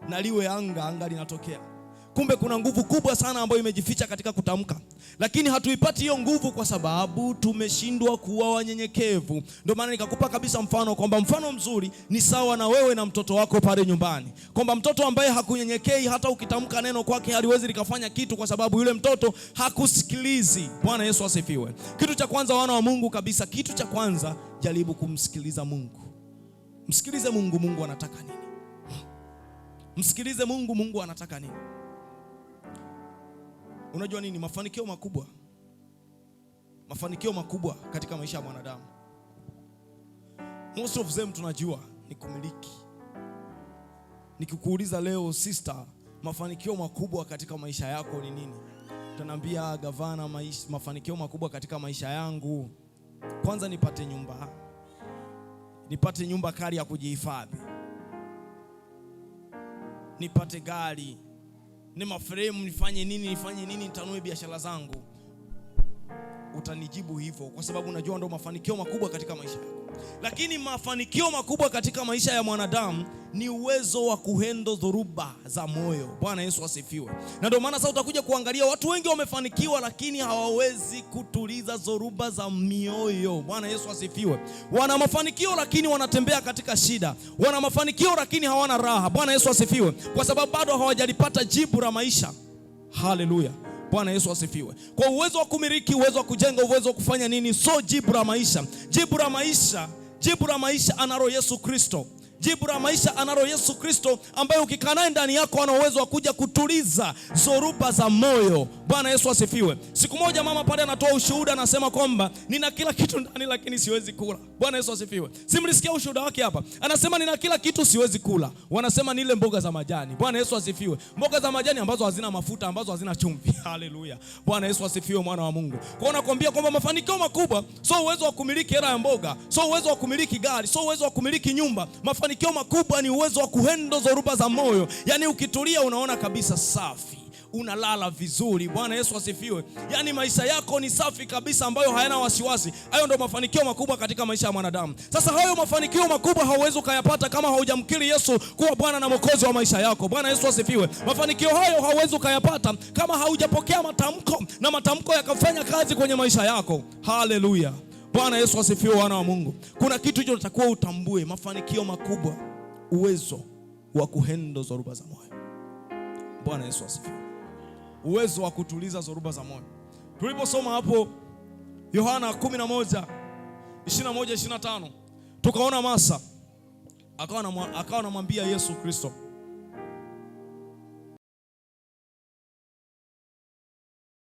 na liwe anga, anga linatokea. Kumbe kuna nguvu kubwa sana ambayo imejificha katika kutamka, lakini hatuipati hiyo nguvu kwa sababu tumeshindwa kuwa wanyenyekevu. Ndio maana nikakupa kabisa mfano kwamba mfano mzuri ni sawa na wewe na mtoto wako pale nyumbani, kwamba mtoto ambaye hakunyenyekei, hata ukitamka neno kwake haliwezi likafanya kitu, kwa sababu yule mtoto hakusikilizi. Bwana Yesu asifiwe. Kitu cha kwanza, wana wa Mungu kabisa, kitu cha kwanza, jaribu kumsikiliza Mungu. Msikilize Mungu, Mungu anataka nini? Msikilize Mungu, Mungu anataka nini? Unajua nini? Mafanikio makubwa katika maisha ya mwanadamu, most of them tunajua ni kumiliki. Nikikuuliza leo, sister, mafanikio makubwa katika maisha yako ni nini? Utaniambia, gavana, mafanikio makubwa katika maisha yangu, kwanza nipate nyumba kali ya kujihifadhi, nipate gari, ni mafremu, nifanye nini, nitanue biashara zangu. Utanijibu hivyo kwa sababu unajua ndio mafanikio makubwa katika maisha yako. Lakini mafanikio makubwa katika maisha ya mwanadamu ni uwezo wa kuhendo dhoruba za moyo. Bwana Yesu asifiwe. Na ndio maana sasa utakuja kuangalia watu wengi wamefanikiwa, lakini hawawezi kutuliza dhoruba za mioyo. Bwana Yesu asifiwe. Wana mafanikio lakini wanatembea katika shida. Wana mafanikio lakini hawana raha. Bwana Yesu asifiwe. Kwa sababu bado hawajalipata jibu la maisha. Haleluya. Bwana Yesu asifiwe. Kwa uwezo wa kumiliki, uwezo wa kujenga, uwezo wa kufanya nini, so jibu la maisha. Jibu la maisha analo Yesu Kristo. Jibu la maisha analo Yesu Kristo, ambaye ukikaa naye ndani yako ana uwezo wa kuja kutuliza dhoruba za moyo. Bwana Yesu asifiwe. Siku moja mama pale anatoa ushuhuda, anasema kwamba nina kila kitu ndani lakini siwezi kula. Bwana Yesu asifiwe. Simlisikia ushuhuda wake hapa? Anasema nina kila kitu siwezi kula. Wanasema nile mboga za majani. Bwana Yesu asifiwe. Mboga za majani ambazo hazina mafuta, ambazo hazina chumvi. Haleluya. Bwana Yesu asifiwe, mwana wa Mungu. Kwa nakwambia kwamba mafanikio makubwa sio uwezo wa kumiliki hela ya mboga, sio uwezo wa kumiliki gari, sio uwezo wa kumiliki nyumba. Mafanikio makubwa ni uwezo wa kuhendo dhoruba za moyo. Yaani ukitulia unaona kabisa safi, unalala vizuri. Bwana Yesu asifiwe. Yaani maisha yako ni safi kabisa, ambayo hayana wasiwasi. Hayo ndio mafanikio makubwa katika maisha ya mwanadamu. Sasa hayo mafanikio makubwa hauwezi kuyapata kama haujamkiri Yesu kuwa Bwana na Mwokozi wa maisha yako. Bwana Yesu asifiwe. Mafanikio hayo hauwezi kuyapata kama haujapokea matamko na matamko yakafanya kazi kwenye maisha yako. Haleluya. Bwana Yesu asifiwe, wana wa Mungu. Kuna kitu hicho unatakiwa utambue, mafanikio makubwa, uwezo wa kuhendo dhoruba za moyo. Bwana Yesu asifiwe. Uwezo wa kutuliza dhoruba za moyo. Tuliposoma hapo Yohana 11:21-25, tukaona Masa akawa anamwambia Yesu Kristo,